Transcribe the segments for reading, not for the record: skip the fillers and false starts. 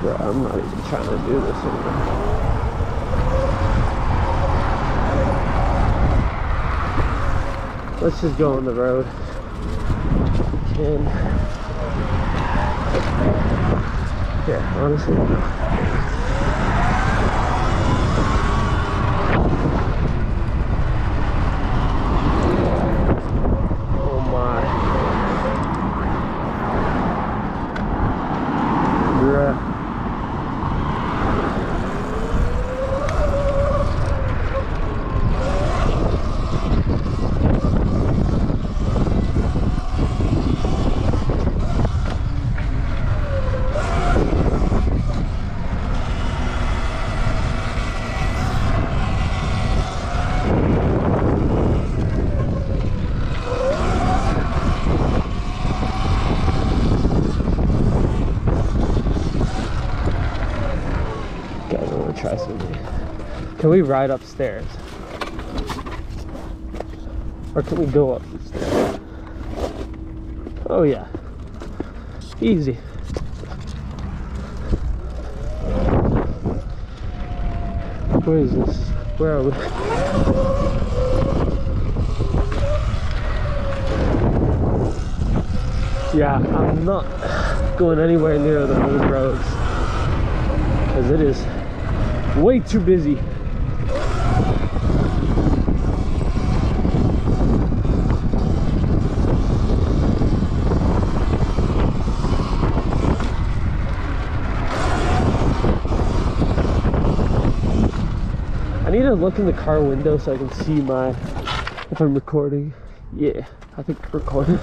Bro, I'm not even trying to do this anymore. Let's just go on the road. Yeah, honestly. Oh my. Bruh. Try something. Can we ride upstairs? Or can we go up the stairs? Oh yeah. Easy. Where is this? Where are we? Yeah, I'm not going anywhere near the main roads because it is way too busy. I need to look in the car window so I can see if I'm recording. Yeah, I think I'm recording.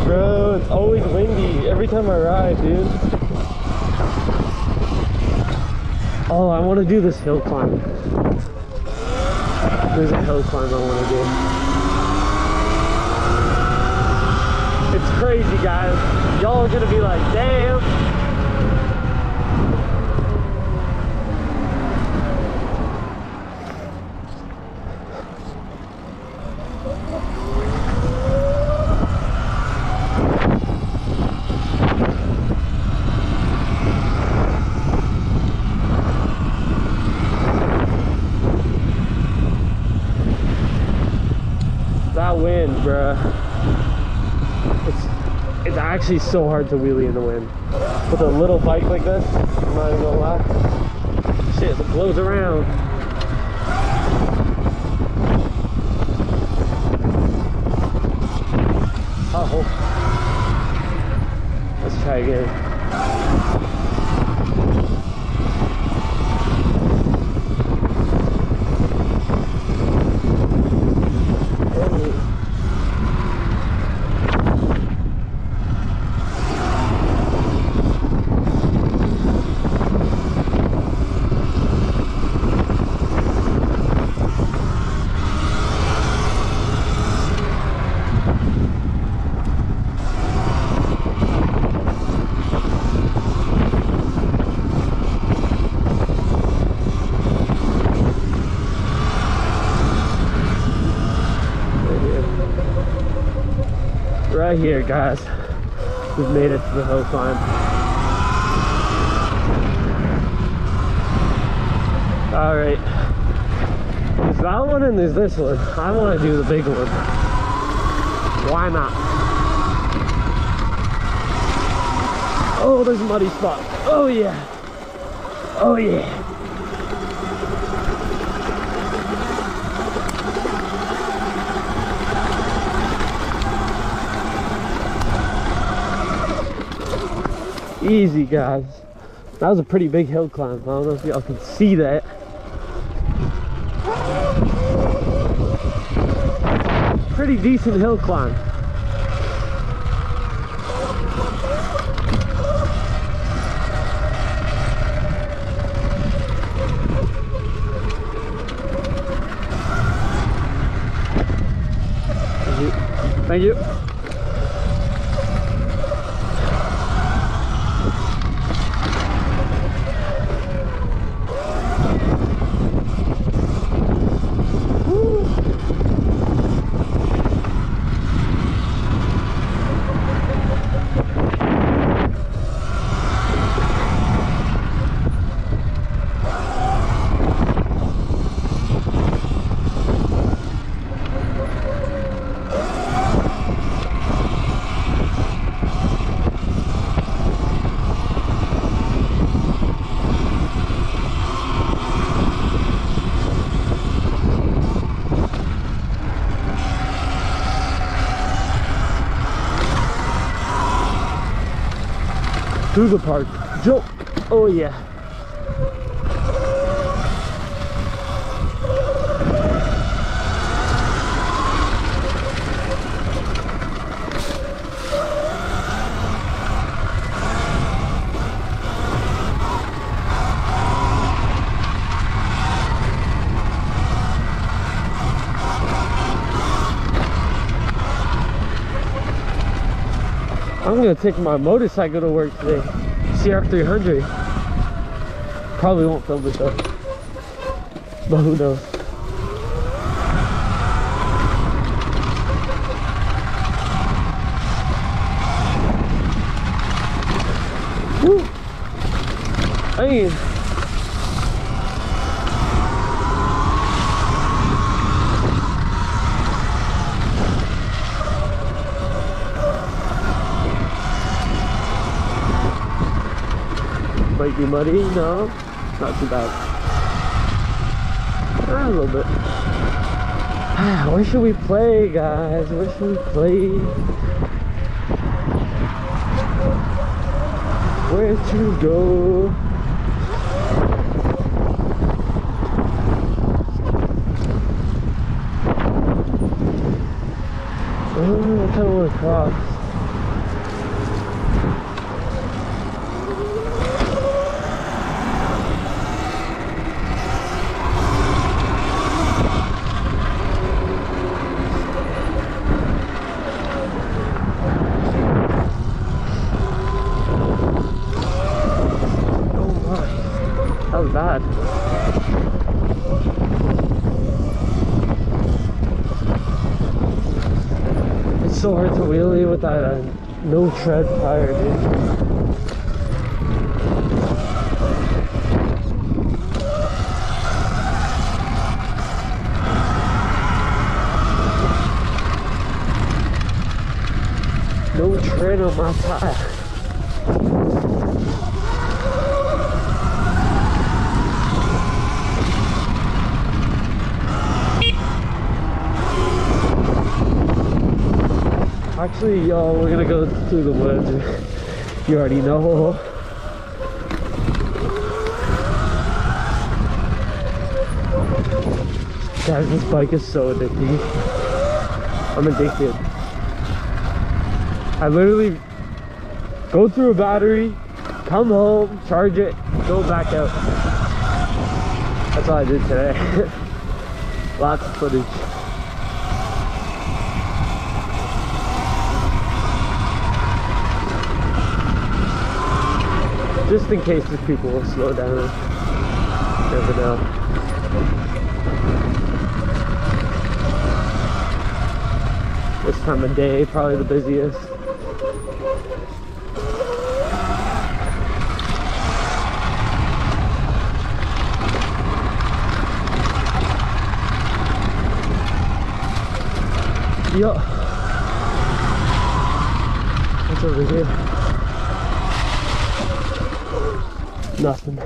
Bro, it's always windy every time I ride, dude. Oh, I want to do this hill climb. There's a hill climb I want to do. It's crazy, guys. Y'all are gonna be like, damn. That wind, bruh. It's actually so hard to wheelie in the wind. With a little bike like this, I'm not even gonna lie. Shit, it blows around. Oh. Let's try again. Right here, guys, we've made it to the hill climb. All right, there's that one and there's this one. I want to do the big one. Why not? Oh, there's a muddy spot. Oh yeah. Oh yeah. Easy, guys. That was a pretty big hill climb. I don't know if y'all can see that. Pretty decent hill climb. Thank you. Through the park. Jump. Oh yeah. I'm gonna take my motorcycle to work today. CR300. Probably won't film it though. But who knows? Woo! Hey. Might be muddy, no, not too bad. A little bit. Where should we play, guys? Where should we play? Where to go? Oh, I kind of want to cross. That was bad. It's so hard to wheelie with that no tread tire, dude. No tread on my tire. Actually, y'all, we're gonna go through the woods. You already know. Guys, this bike is so addicting. I'm addicted. I literally go through a battery, come home, charge it, go back out. That's all I did today. Lots of footage. Just in case the people will slow down. Never know. This time of day, probably the busiest. Yo. What's over here? Nothing.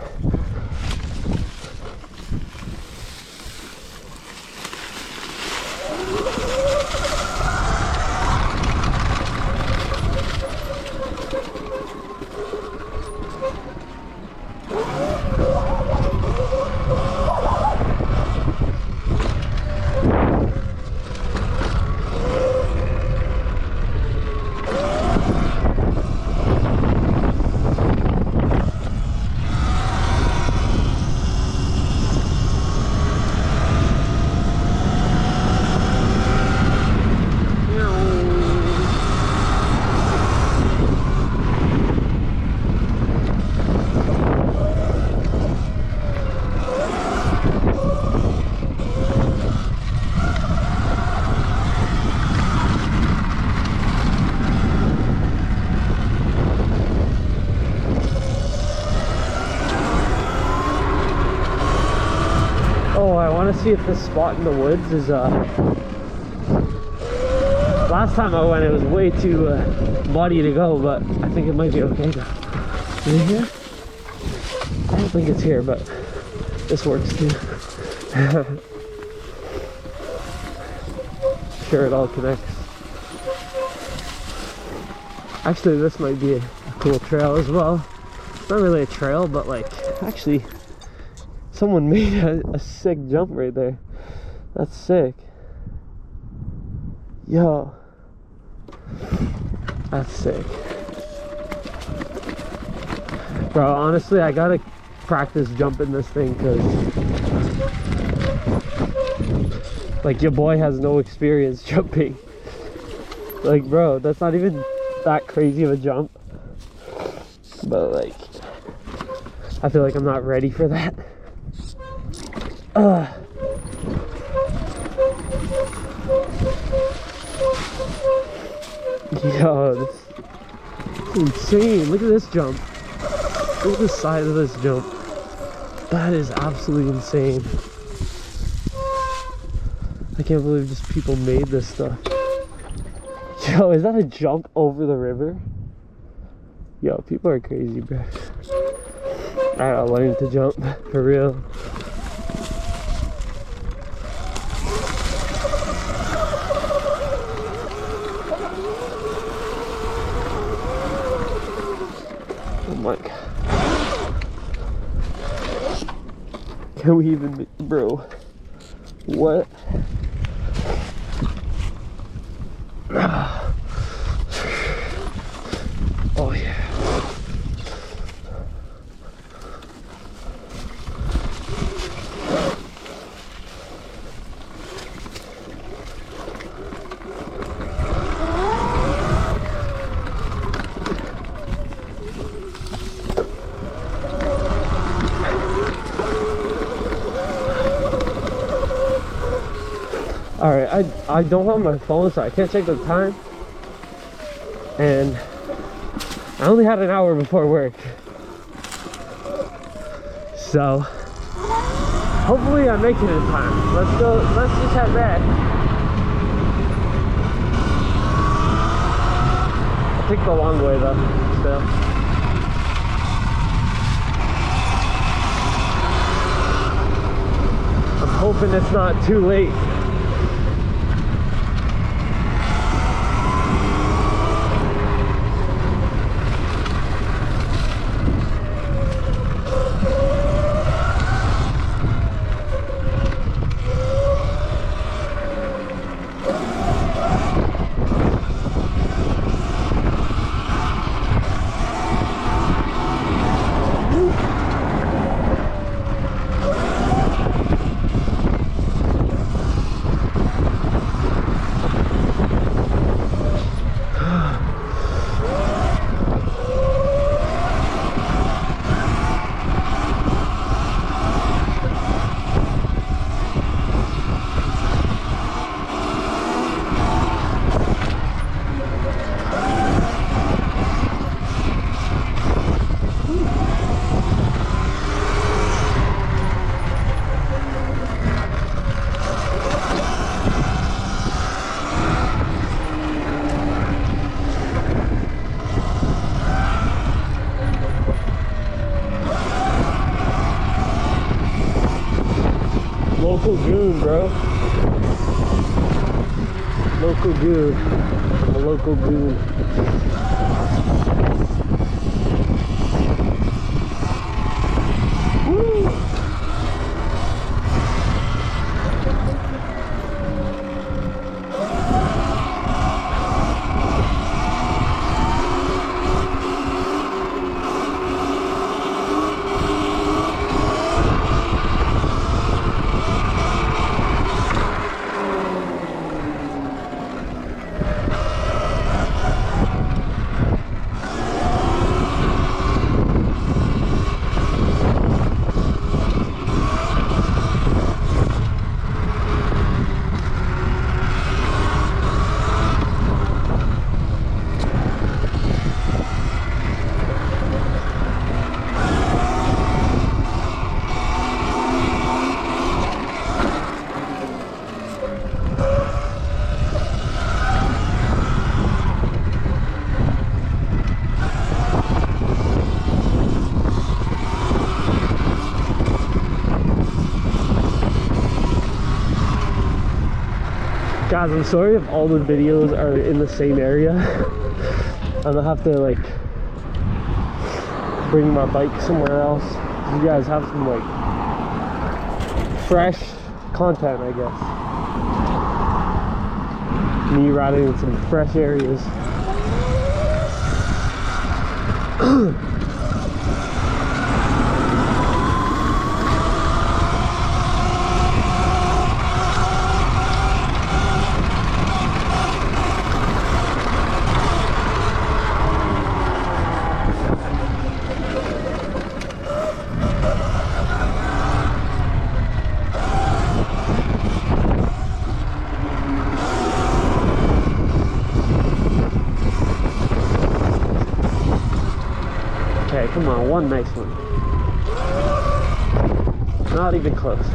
see if this spot in the woods is last time I went it was way too muddy to go, but I think it might be okay now. Is it here? I don't think it's here, but this works too. Sure, it all connects. Actually, this might be a cool trail as well. Not really a trail, but like, actually, someone made a sick jump right there. That's sick. Yo. That's sick. Bro, honestly, I gotta practice jumping this thing because like your boy has no experience jumping. Like, bro, that's not even that crazy of a jump. But like, I feel like I'm not ready for that. Yo, this is insane. Look at this jump. Look at the side of this jump. That is absolutely insane. I can't believe just people made this stuff. Yo, is that a jump over the river? Yo, people are crazy, bro. I gotta learn to jump, for real. Oh my god. Can we even, bro? What? Oh yeah. Alright, I don't have my phone, so I can't check the time. And I only had an hour before work. So hopefully I make it in time. Let's just head back. I'll take the long way though, still. I'm hoping it's not too late. Local goon, bro. Local goon. I'm a local goon. Woo! Guys, I'm sorry if all the videos are in the same area. I'm gonna have to like bring my bike somewhere else. You guys have some like fresh content, I guess. Me riding in some fresh areas. Okay, come on, one nice one. Not even close.